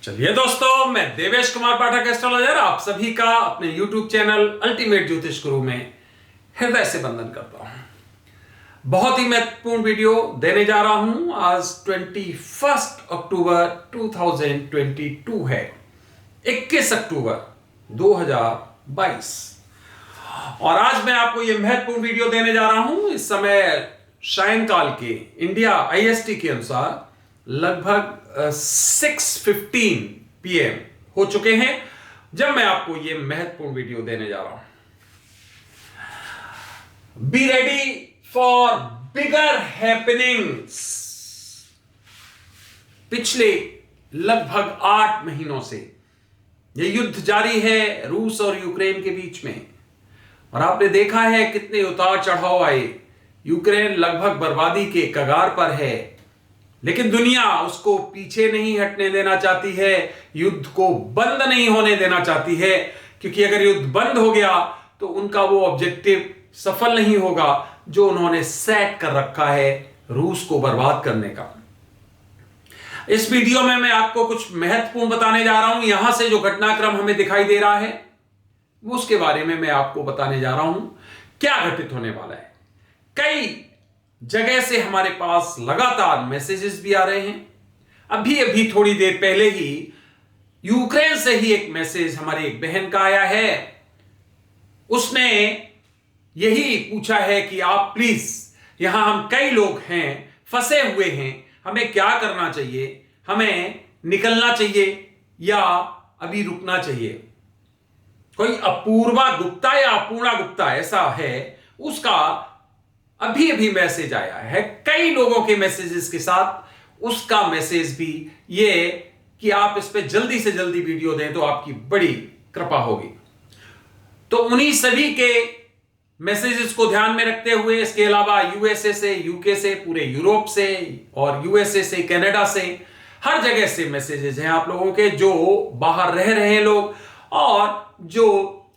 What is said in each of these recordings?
चलिए दोस्तों, मैं देवेश कुमार पाठक एस्ट्रोलॉजर आप सभी का अपने YouTube चैनल अल्टीमेट ज्योतिष गुरु में हृदय से वंदन करता हूं। बहुत ही महत्वपूर्ण वीडियो देने जा रहा हूं। आज 21 अक्टूबर 2022 है, 21 अक्टूबर 2022 और आज मैं आपको यह महत्वपूर्ण वीडियो देने जा रहा हूं। इस समय सायंकाल के इंडिया IST के अनुसार लगभग 6:15 PM हो चुके हैं जब मैं आपको यह महत्वपूर्ण वीडियो देने जा रहा हूं। Be ready for bigger happenings. पिछले लगभग 8 महीनों से यह युद्ध जारी है रूस और यूक्रेन के बीच में, और आपने देखा है कितने उतार चढ़ाव आए। यूक्रेन लगभग बर्बादी के कगार पर है, लेकिन दुनिया उसको पीछे नहीं हटने देना चाहती है, युद्ध को बंद नहीं होने देना चाहती है, क्योंकि अगर युद्ध बंद हो गया तो उनका वो ऑब्जेक्टिव सफल नहीं होगा जो उन्होंने सेट कर रखा है रूस को बर्बाद करने का। इस वीडियो में मैं आपको कुछ महत्वपूर्ण बताने जा रहा हूं। यहां से जो घटनाक्रम हमें दिखाई दे रहा है उसके बारे में मैं आपको बताने जा रहा हूं क्या घटित होने वाला है। कई जगह से हमारे पास लगातार मैसेजेस भी आ रहे हैं। अभी थोड़ी देर पहले ही यूक्रेन से ही एक मैसेज हमारी एक बहन का आया है। उसने यही पूछा है कि आप प्लीज, यहां हम कई लोग हैं, फंसे हुए हैं, हमें क्या करना चाहिए, हमें निकलना चाहिए या अभी रुकना चाहिए। कोई अपूर्वा गुप्ता या अपूर्णा गुप्ता ऐसा है, उसका अभी मैसेज आया है। कई लोगों के मैसेजेस के साथ उसका मैसेज भी ये कि आप इस पे जल्दी से जल्दी वीडियो दें तो आपकी बड़ी कृपा होगी। तो उन्हीं सभी के मैसेजेस को ध्यान में रखते हुए इसके अलावा USA से, UK से, पूरे यूरोप से और USA से, कनाडा से, हर जगह से मैसेजेस हैं आप लोगों के जो बाहर रह रहे हैं लोग, और जो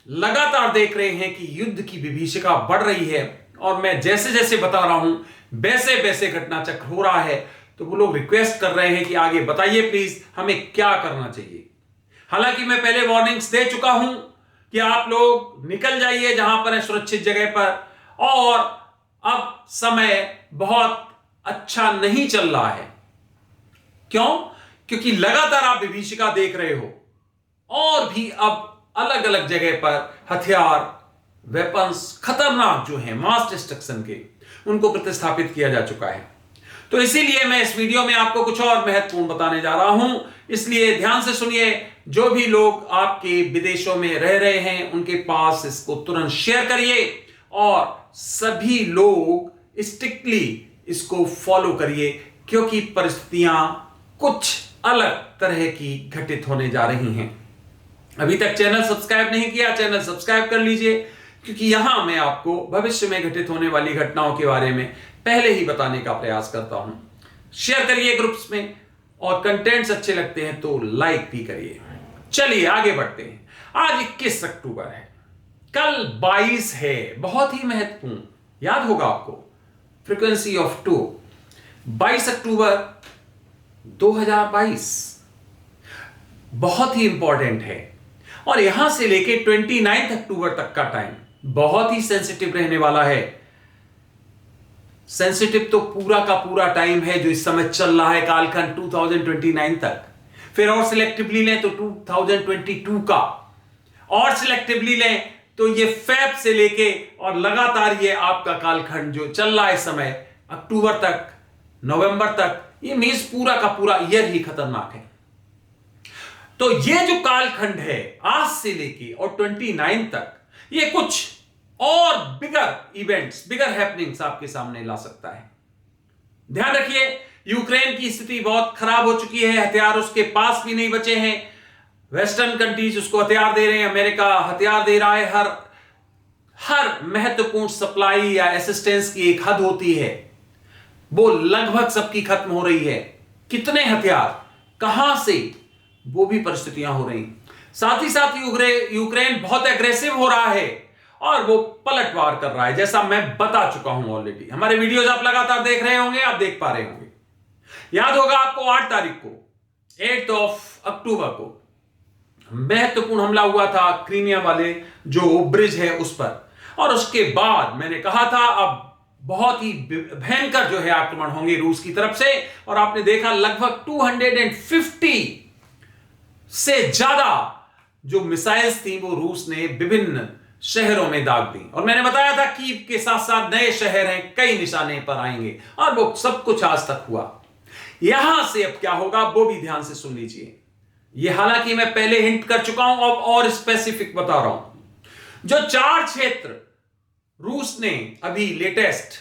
लगातार देख रहे हैं कि युद्ध की विभीषिका बढ़ रही है। और मैं जैसे जैसे बता रहा हूं वैसे वैसे घटना चक्र हो रहा है, तो वो लोग रिक्वेस्ट कर रहे हैं कि आगे बताइए प्लीज हमें क्या करना चाहिए। हालांकि मैं पहले वार्निंग्स दे चुका हूं कि आप लोग निकल जाइए जहां पर है सुरक्षित जगह पर, और अब समय बहुत अच्छा नहीं चल रहा है। क्यों? क्योंकि लगातार आप विभीषिका देख रहे हो, और भी अब अलग अलग जगह पर हथियार, वेपन्स खतरनाक जो हैं मास डिस्ट्रक्शन के, उनको प्रतिस्थापित किया जा चुका है। तो इसीलिए मैं इस वीडियो में आपको कुछ और महत्वपूर्ण बताने जा रहा हूं, इसलिए ध्यान से सुनिए। जो भी लोग आपके विदेशों में रह रहे हैं उनके पास इसको तुरंत शेयर करिए, और सभी लोग स्ट्रिक्टली इसको फॉलो करिए, क्योंकि परिस्थितियां कुछ अलग तरह की घटित होने जा रही हैं। अभी तक चैनल सब्सक्राइब नहीं किया, चैनल सब्सक्राइब कर लीजिए, क्योंकि यहां मैं आपको भविष्य में घटित होने वाली घटनाओं के बारे में पहले ही बताने का प्रयास करता हूं। शेयर करिए ग्रुप्स में, और कंटेंट्स अच्छे लगते हैं तो लाइक भी करिए। चलिए आगे बढ़ते हैं। आज 21 अक्टूबर है, कल 22 है, बहुत ही महत्वपूर्ण, याद होगा आपको, फ्रीक्वेंसी ऑफ 2, 22 अक्टूबर 2022 बहुत ही इंपॉर्टेंट है। और यहां से लेके 29 अक्टूबर तक का टाइम बहुत ही सेंसिटिव रहने वाला है। सेंसिटिव तो पूरा का पूरा टाइम है जो इस समय चल रहा है कालखंड 2029 तक। फिर और सिलेक्टिवली लें तो 2022 का, और सिलेक्टिवली लें तो ये फेब से लेके और लगातार ये आपका कालखंड जो चल रहा है इस समय अक्टूबर तक, नवंबर तक, ये मींस पूरा का पूरा ईयर ही खतरनाक है। तो ये जो कालखंड है आज से लेके और 29 तक, ये कुछ और बिगर इवेंट्स, बिगर हैपनिंग्स आपके सामने ला सकता है। ध्यान रखिए, यूक्रेन की स्थिति बहुत खराब हो चुकी है, हथियार उसके पास भी नहीं बचे हैं। वेस्टर्न कंट्रीज उसको हथियार दे रहे हैं, अमेरिका हथियार दे रहा है। हर महत्वपूर्ण सप्लाई या असिस्टेंस की एक हद होती है, वो लगभग सबकी खत्म हो रही है। कितने हथियार कहां से, वो भी परिस्थितियां हो रही। साथ ही साथ यूक्रेन बहुत एग्रेसिव हो रहा है और वो पलटवार कर रहा है, जैसा मैं बता चुका हूं ऑलरेडी। हमारे वीडियोज आप लगातार देख रहे होंगे, आप देख पा रहे होंगे। याद होगा आपको 8 तारीख को 8 अक्टूबर को महत्वपूर्ण हमला हुआ था क्रीमिया वाले जो ब्रिज है उस पर, और उसके बाद मैंने कहा था अब बहुत ही भयंकर जो है आक्रमण होंगे रूस की तरफ से, और आपने देखा लगभग 250 से ज्यादा जो मिसाइल्स थी वो रूस ने विभिन्न शहरों में दाग दी। और मैंने बताया था कीव के साथ साथ नए शहर हैं, कई निशाने पर आएंगे, और वो सब कुछ आज तक हुआ। यहां से अब क्या होगा वो भी ध्यान से सुन लीजिए। ये हालांकि मैं पहले हिंट कर चुका हूं, अब और स्पेसिफिक बता रहा हूं। जो 4 क्षेत्र रूस ने अभी लेटेस्ट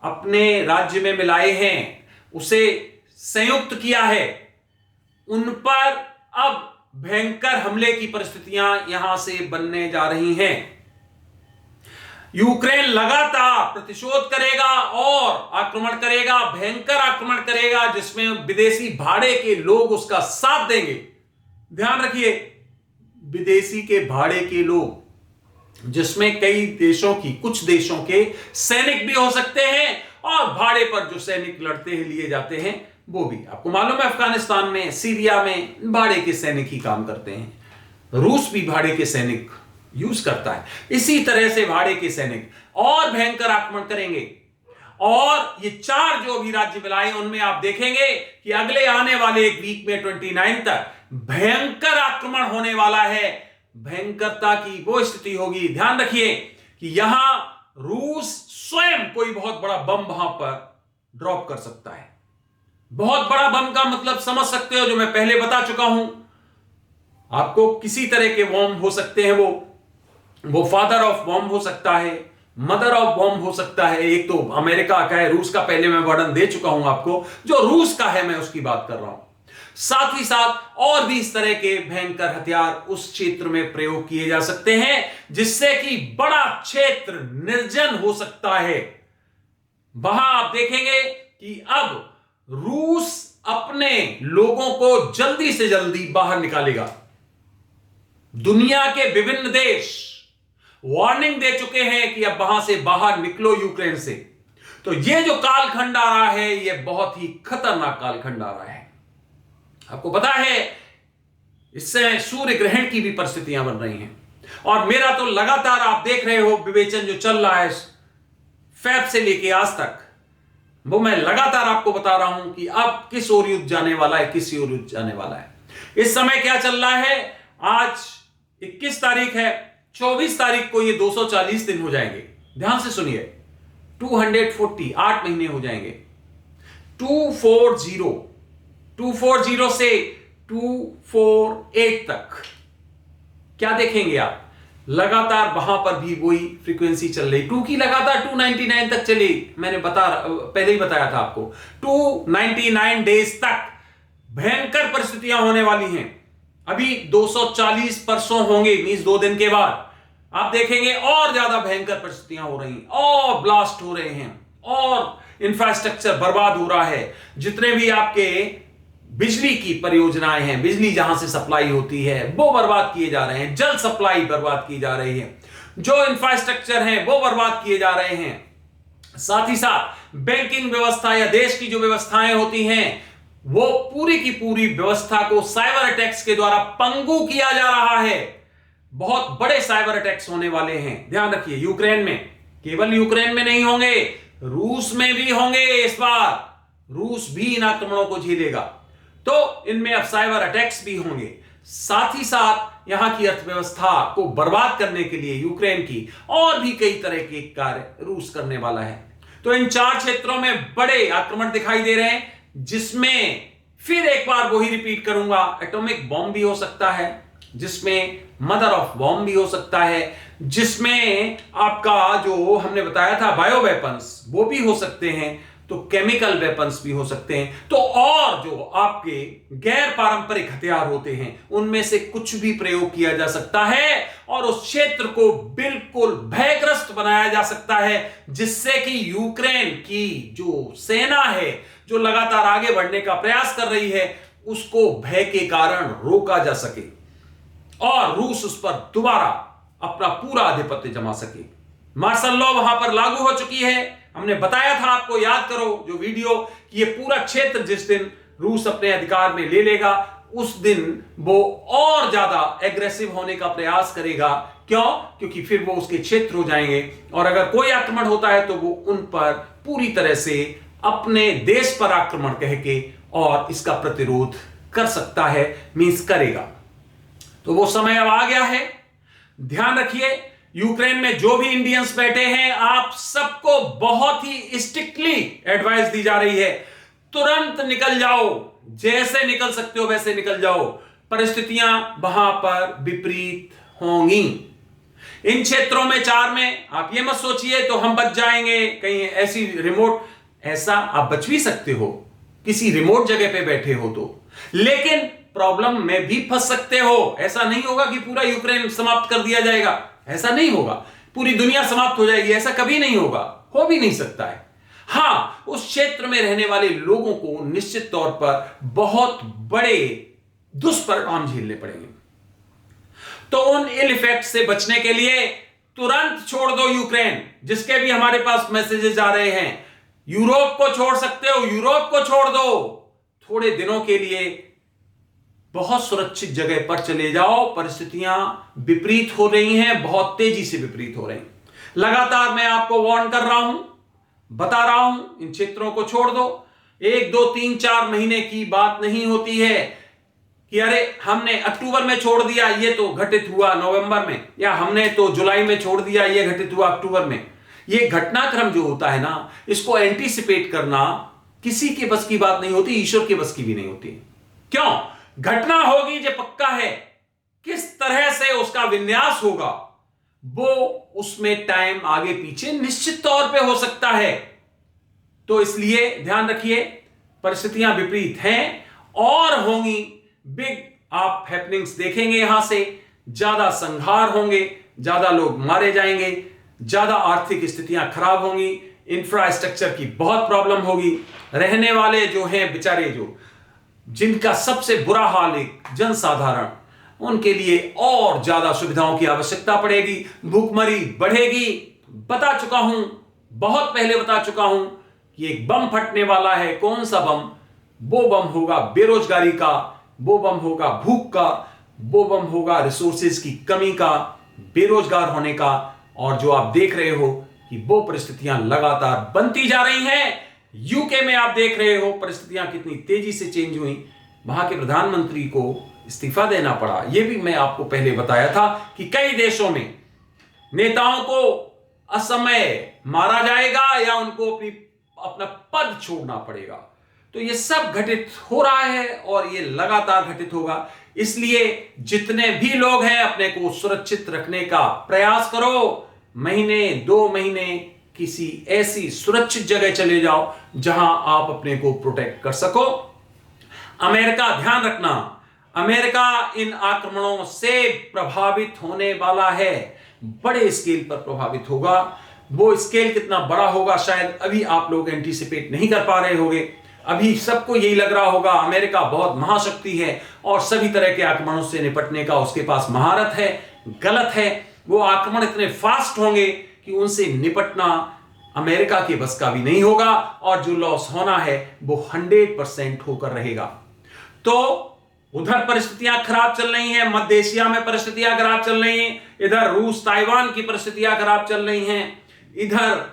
अपने राज्य में मिलाए हैं, उसे संयुक्त किया है, उन पर अब भयंकर हमले की परिस्थितियां यहां से बनने जा रही हैं। यूक्रेन लगातार प्रतिशोध करेगा और आक्रमण करेगा, भयंकर आक्रमण करेगा, जिसमें विदेशी भाड़े के लोग उसका साथ देंगे। ध्यान रखिए, विदेशी के भाड़े के लोग, जिसमें कई देशों की, कुछ देशों के सैनिक भी हो सकते हैं, और भाड़े पर जो सैनिक लड़ते हैं, लिए जाते हैं, वो भी। आपको मालूम है अफगानिस्तान में, सीरिया में भाड़े के सैनिक ही काम करते हैं। रूस भी भाड़े के सैनिक यूज करता है। इसी तरह से भाड़े के सैनिक और भयंकर आक्रमण करेंगे। और ये 4 जो भी राज्य मिलाए, उनमें आप देखेंगे कि अगले आने वाले एक वीक में 29 तक भयंकर आक्रमण होने वाला है। भयंकरता की वो स्थिति होगी, ध्यान रखिए कि यहां रूस स्वयं कोई बहुत बड़ा बम वहां पर ड्रॉप कर सकता है। बहुत बड़ा बम का मतलब समझ सकते हो, जो मैं पहले बता चुका हूं आपको। किसी तरह के बम हो सकते हैं, वो फादर ऑफ बॉम्ब हो सकता है, मदर ऑफ बॉम्ब हो सकता है। एक तो अमेरिका का है, रूस का पहले मैं वर्णन दे चुका हूं आपको। जो रूस का है मैं उसकी बात कर रहा हूं। साथ ही साथ और भी इस तरह के भयंकर हथियार उस क्षेत्र में प्रयोग किए जा सकते हैं, जिससे कि बड़ा क्षेत्र निर्जन हो सकता है। वहां आप देखेंगे कि अब रूस अपने लोगों को जल्दी से जल्दी बाहर निकालेगा। दुनिया के विभिन्न देश वार्निंग दे चुके हैं कि अब वहां से बाहर निकलो यूक्रेन से। तो ये जो कालखंड आ रहा है, ये बहुत ही खतरनाक कालखंड आ रहा है। आपको पता है इससे सूर्य ग्रहण की भी परिस्थितियां बन रही हैं, और मेरा तो लगातार आप देख रहे हो विवेचन जो चल रहा है फेब से लेके आज तक, वो मैं लगातार आपको बता रहा हूं कि अब किस ओर युद्ध जाने वाला है, किस ओर युद्ध जाने वाला है। इस समय क्या चल रहा है, आज 21 तारीख है, 24 तारीख को ये 240 दिन हो जाएंगे। ध्यान से सुनिए, 240 8 महीने हो जाएंगे। 240 से 248 तक क्या देखेंगे आप, लगातार वहां पर भी वही फ्रीक्वेंसी चल रही। 2 की लगातार 299 तक चली, मैंने पहले ही बताया था आपको। 299 डेज तक भयंकर परिस्थितियां होने वाली हैं। अभी 240 परसों होंगे, मींस 2 दिन के बाद आप देखेंगे और ज्यादा भयंकर परिस्थितियां हो रही हैं, और ब्लास्ट हो रहे हैं, और इंफ्रास्ट्रक्चर बर्बाद हो रहा है। जितने भी आपके बिजली की परियोजनाएं हैं, बिजली जहां से सप्लाई होती है, वो बर्बाद किए जा रहे हैं। जल सप्लाई बर्बाद की जा रही है, जो इंफ्रास्ट्रक्चर है वो बर्बाद किए जा रहे हैं। साथ ही साथ बैंकिंग व्यवस्था या देश की जो व्यवस्थाएं होती हैं, वो पूरी की पूरी व्यवस्था को साइबर अटैक्स के द्वारा पंगु किया जा रहा है। बहुत बड़े साइबर अटैक्स होने वाले हैं, ध्यान रखिए। यूक्रेन में, केवल यूक्रेन में नहीं होंगे, रूस में भी होंगे। इस बार रूस भी इन आक्रमणों को झेलेगा, तो इनमें अब साइबर अटैक्स भी होंगे। साथ ही साथ यहां की अर्थव्यवस्था को बर्बाद करने के लिए यूक्रेन की और भी कई तरह के कार्य रूस करने वाला है। तो इन 4 क्षेत्रों में बड़े आक्रमण दिखाई दे रहे हैं, जिसमें फिर एक बार वही रिपीट करूंगा, एटॉमिक बॉम्ब भी हो सकता है, जिसमें मदर ऑफ बॉम्ब भी हो सकता है, जिसमें आपका जो हमने बताया था बायो वेपन्स वो भी हो सकते हैं, तो केमिकल वेपन्स भी हो सकते हैं। तो और जो आपके गैर पारंपरिक हथियार होते हैं, उनमें से कुछ भी प्रयोग किया जा सकता है, और उस क्षेत्र को बिल्कुल भयग्रस्त बनाया जा सकता है, जिससे कि यूक्रेन की जो सेना है, जो लगातार आगे बढ़ने का प्रयास कर रही है, उसको भय के कारण रोका जा सके, और रूस उस पर दोबारा अपना पूरा आधिपत्य जमा सके। मार्शल लॉ वहां पर लागू हो चुकी है। हमने बताया था आपको, याद करो जो वीडियो, कि ये पूरा क्षेत्र जिस दिन रूस अपने अधिकार में ले लेगा, उस दिन वो और ज्यादा एग्रेसिव होने का प्रयास करेगा। क्यों? क्योंकि फिर वो उसके क्षेत्र हो जाएंगे और अगर कोई आक्रमण होता है तो वो उन पर पूरी तरह से अपने देश पर आक्रमण कह के और इसका प्रतिरोध कर सकता है, मींस करेगा। तो वो समय अब आ गया है। ध्यान रखिए, यूक्रेन में जो भी इंडियंस बैठे हैं, आप सबको बहुत ही स्ट्रिक्टली एडवाइस दी जा रही है, तुरंत निकल जाओ, जैसे निकल सकते हो वैसे निकल जाओ, परिस्थितियां वहां पर विपरीत होंगी। इन क्षेत्रों में 4 में आप ये मत सोचिए तो हम बच जाएंगे कहीं ऐसी रिमोट, ऐसा आप बच भी सकते हो किसी रिमोट जगह पे बैठे हो तो, लेकिन प्रॉब्लम में भी फंस सकते हो। ऐसा नहीं होगा कि पूरा यूक्रेन समाप्त कर दिया जाएगा, ऐसा नहीं होगा, पूरी दुनिया समाप्त हो जाएगी, ऐसा कभी नहीं होगा, हो भी नहीं सकता है। हां, उस क्षेत्र में रहने वाले लोगों को निश्चित तौर पर बहुत बड़े दुष्परिणाम झेलने पड़ेंगे। तो उन इल इफेक्ट से बचने के लिए तुरंत छोड़ दो यूक्रेन। जिसके भी हमारे पास मैसेजेस आ रहे हैं, यूरोप को छोड़ सकते हो, यूरोप को छोड़ दो, थोड़े दिनों के लिए बहुत सुरक्षित जगह पर चले जाओ। परिस्थितियां विपरीत हो रही हैं, बहुत तेजी से विपरीत हो रही हैं। लगातार मैं आपको वार्न कर रहा हूं, बता रहा हूं, इन क्षेत्रों को छोड़ दो। 1 2 3 4 महीने की बात नहीं होती है कि अरे हमने अक्टूबर में छोड़ दिया, ये तो घटित हुआ नवंबर में, या हमने तो जुलाई में छोड़ दिया, ये घटित हुआ अक्टूबर में। ये घटनाक्रम जो होता है ना, इसको एंटीसिपेट करना किसी के बस की बात नहीं होती, ईश्वर के बस की भी नहीं होती। क्यों? घटना होगी जो पक्का है, किस तरह से उसका विन्यास होगा वो उसमें टाइम आगे पीछे निश्चित तौर पे हो सकता है। तो इसलिए ध्यान रखिए, परिस्थितियां विपरीत हैं और होंगी। बिग आप हैपनिंग्स देखेंगे, यहां से ज्यादा संहार होंगे, ज्यादा लोग मारे जाएंगे, ज्यादा आर्थिक स्थितियां खराब होंगी, इंफ्रास्ट्रक्चर की बहुत प्रॉब्लम होगी, रहने वाले जो हैं बेचारे, जो जिनका सबसे बुरा हाल है जनसाधारण, उनके लिए और ज्यादा सुविधाओं की आवश्यकता पड़ेगी, भूखमरी बढ़ेगी। बता चुका हूं, बहुत पहले बता चुका हूं कि एक बम फटने वाला है। कौन सा बम? वो बम होगा बेरोजगारी का, वो बम होगा भूख का, वो बम होगा रिसोर्सेज की कमी का, बेरोजगार होने का। और जो आप देख रहे हो कि वो परिस्थितियां लगातार बनती जा रही हैं। यूके में आप देख रहे हो परिस्थितियां कितनी तेजी से चेंज हुई, वहां के प्रधानमंत्री को इस्तीफा देना पड़ा। यह भी मैं आपको पहले बताया था कि कई देशों में नेताओं को असमय मारा जाएगा या उनको अपना पद छोड़ना पड़ेगा। तो यह सब घटित हो रहा है और यह लगातार घटित होगा। इसलिए जितने भी लोग हैं, अपने को सुरक्षित रखने का प्रयास करो। महीने 2 महीने किसी ऐसी सुरक्षित जगह चले जाओ जहां आप अपने को प्रोटेक्ट कर सको। अमेरिका, ध्यान रखना, अमेरिका इन आक्रमणों से प्रभावित होने वाला है, बड़े स्केल पर प्रभावित होगा। वो स्केल कितना बड़ा होगा शायद अभी आप लोग एंटीसिपेट नहीं कर पा रहे होंगे। अभी सबको यही लग रहा होगा अमेरिका बहुत महाशक्ति है और सभी तरह के आक्रमणों से निपटने का उसके पास महारत है। गलत है। वो आक्रमण इतने फास्ट होंगे कि उनसे निपटना अमेरिका के बस का भी नहीं होगा और जो लॉस होना है वो 100% होकर रहेगा। तो उधर परिस्थितियां खराब चल रही हैं, मध्य एशिया में परिस्थितियां खराब चल रही हैं, इधर रूस ताइवान की परिस्थितियां खराब चल रही हैं, इधर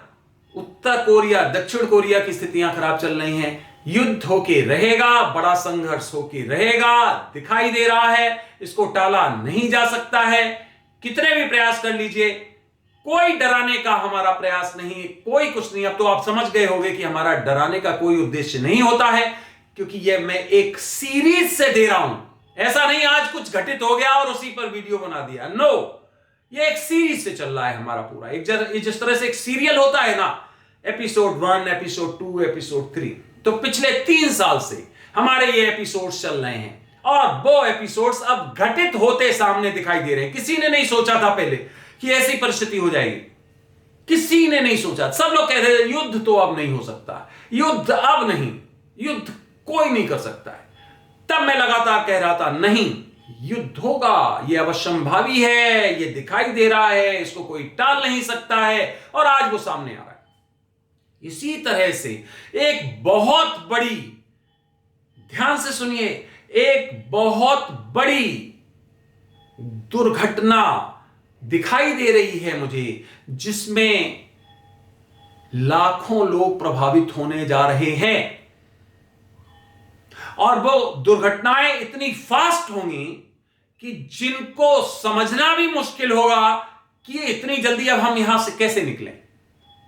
उत्तर कोरिया दक्षिण कोरिया की स्थितियां खराब चल रही हैं। युद्ध होके रहेगा, बड़ा संघर्ष होके रहेगा, दिखाई दे रहा है, इसको टाला नहीं जा सकता है। कितने भी प्रयास कर लीजिए, कोई डराने का हमारा प्रयास नहीं, कोई कुछ नहीं। अब तो आप समझ गए होंगे कि हमारा डराने का कोई उद्देश्य नहीं होता है, क्योंकि यह मैं एक सीरीज से दे रहा हूं। ऐसा नहीं आज कुछ घटित हो गया और उसी पर वीडियो बना दिया, नो। ये एक सीरीज से चल रहा है हमारा पूरा, एक जिस तरह से एक सीरियल होता है ना, एपिसोड 1, एपिसोड 2, एपिसोड 3। तो पिछले 3 साल से हमारे ये एपिसोड्स चल रहे हैं और वो एपिसोड्स अब घटित होते सामने दिखाई दे रहे हैं। किसी ने नहीं सोचा था पहले कि ऐसी परिस्थिति हो जाएगी, किसी ने नहीं सोचा। सब लोग कह रहे थे युद्ध तो अब नहीं हो सकता, युद्ध अब नहीं, युद्ध कोई नहीं कर सकता है। तब मैं लगातार कह रहा था नहीं, युद्ध होगा, यह अवश्यंभावी है, यह दिखाई दे रहा है, इसको कोई टाल नहीं सकता है, और आज वो सामने आ रहा है। इसी तरह से एक बहुत बड़ी ध्यान से सुनिए, एक बहुत बड़ी दुर्घटना दिखाई दे रही है मुझे, जिसमें लाखों लोग प्रभावित होने जा रहे हैं। और वो दुर्घटनाएं इतनी फास्ट होंगी कि जिनको समझना भी मुश्किल होगा कि इतनी जल्दी अब हम यहां से कैसे निकलें।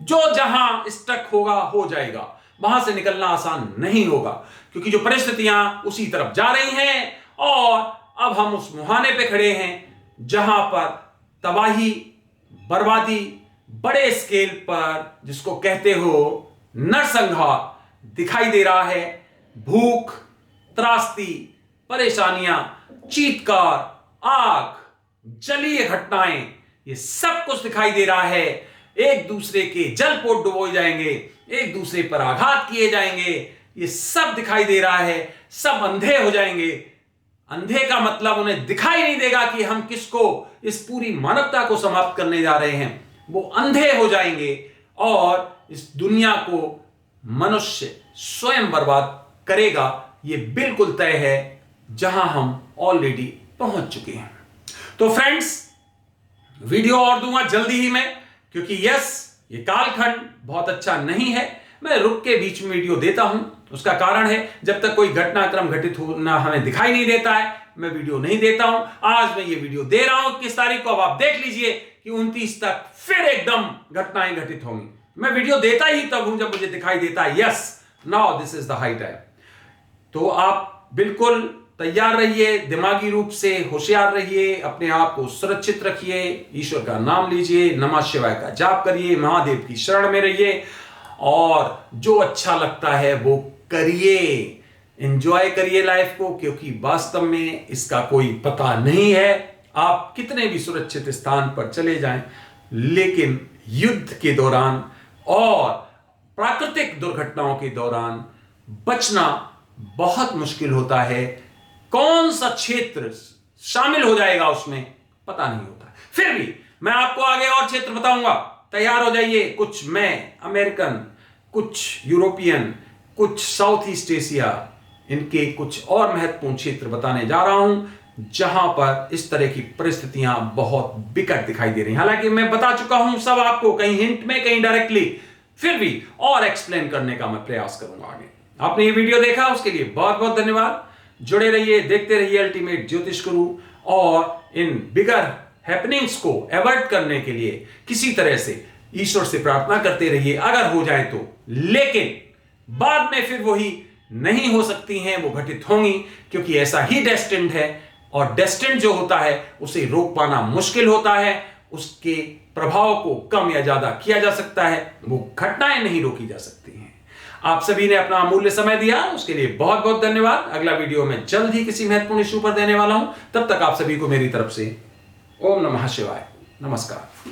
जो जहां स्टक होगा हो जाएगा, वहां से निकलना आसान नहीं होगा, क्योंकि जो परिस्थितियां उसी तरफ जा रही हैं और अब हम उस मुहाने पे खड़े हैं जहां पर तबाही, बर्बादी बड़े स्केल पर, जिसको कहते हो नरसंहार, दिखाई दे रहा है। भूख, त्रासदी, परेशानियां, चीत्कार, आग, जलीय घटनाएं, ये सब कुछ दिखाई दे रहा है। एक दूसरे के जलपोत डुबोए जाएंगे, एक दूसरे पर आघात किए जाएंगे, ये सब दिखाई दे रहा है। सब अंधे हो जाएंगे। अंधे का मतलब उन्हें दिखाई नहीं देगा कि हम किसको, इस पूरी मानवता को समाप्त करने जा रहे हैं। वो अंधे हो जाएंगे और इस दुनिया को मनुष्य स्वयं बर्बाद करेगा। ये बिल्कुल तय है, जहां हम ऑलरेडी पहुंच चुके हैं। तो फ्रेंड्स, वीडियो और दूंगा जल्दी ही मैं, क्योंकि ये कालखंड बहुत अच्छा नहीं है। मैं रुक के बीच में वीडियो देता हूं। उसका कारण है, जब तक कोई घटनाक्रम घटित होना हमें दिखाई नहीं देता है, मैं वीडियो नहीं देता हूं। आज मैं ये वीडियो दे रहा हूं 21 तारीख को। अब आप देख लीजिए कि 29 तक फिर एकदम घटनाएं घटित होंगी। मैं वीडियो देता ही तब हूं जब मुझे दिखाई देता है yes, now this is the high time. तो आप बिल्कुल तैयार रहिए, दिमागी रूप से होशियार रहिए, अपने आप को सुरक्षित रखिए, ईश्वर का नाम लीजिए, नमः शिवाय का जाप करिए, महादेव की शरण में रहिए और जो अच्छा लगता है वो करिए। एंजॉय करिए लाइफ को, क्योंकि वास्तव में इसका कोई पता नहीं है। आप कितने भी सुरक्षित स्थान पर चले जाएं, लेकिन युद्ध के दौरान और प्राकृतिक दुर्घटनाओं के दौरान बचना बहुत मुश्किल होता है। कौन सा क्षेत्र शामिल हो जाएगा उसमें पता नहीं होता। फिर भी मैं आपको आगे और क्षेत्र बताऊंगा, तैयार हो जाइए। कुछ मैं अमेरिकन, कुछ यूरोपियन, कुछ साउथ ईस्ट एशिया, इनके कुछ और महत्वपूर्ण क्षेत्र बताने जा रहा हूं, जहां पर इस तरह की परिस्थितियां बहुत विकट दिखाई दे रही हैं। हालांकि मैं बता चुका हूं सब आपको, कहीं हिंट में, कहीं डायरेक्टली, फिर भी और एक्सप्लेन करने का मैं प्रयास करूंगा आगे। आपने ये वीडियो देखा, उसके लिए बहुत बहुत धन्यवाद। जुड़े रहिए, देखते रहिए अल्टीमेट ज्योतिष गुरु, और इन बिगर हैपनिंग्स को अवॉइड करने के लिए किसी तरह से ईश्वर से प्रार्थना करते रहिए, अगर हो जाए तो। लेकिन बाद में फिर वही नहीं हो सकती हैं, वो घटित होंगी, क्योंकि ऐसा ही डेस्टिन्ड है। और डेस्टिन्ड जो होता है उसे रोक पाना मुश्किल होता है। उसके प्रभाव को कम या ज्यादा किया जा सकता है, वो घटनाएं नहीं रोकी जा सकती हैं। आप सभी ने अपना अमूल्य समय दिया, उसके लिए बहुत बहुत धन्यवाद। अगला वीडियो में जल्द ही किसी महत्वपूर्ण इशू पर देने वाला हूं। तब तक आप सभी को मेरी तरफ से ओम नमः शिवाय, नमस्कार।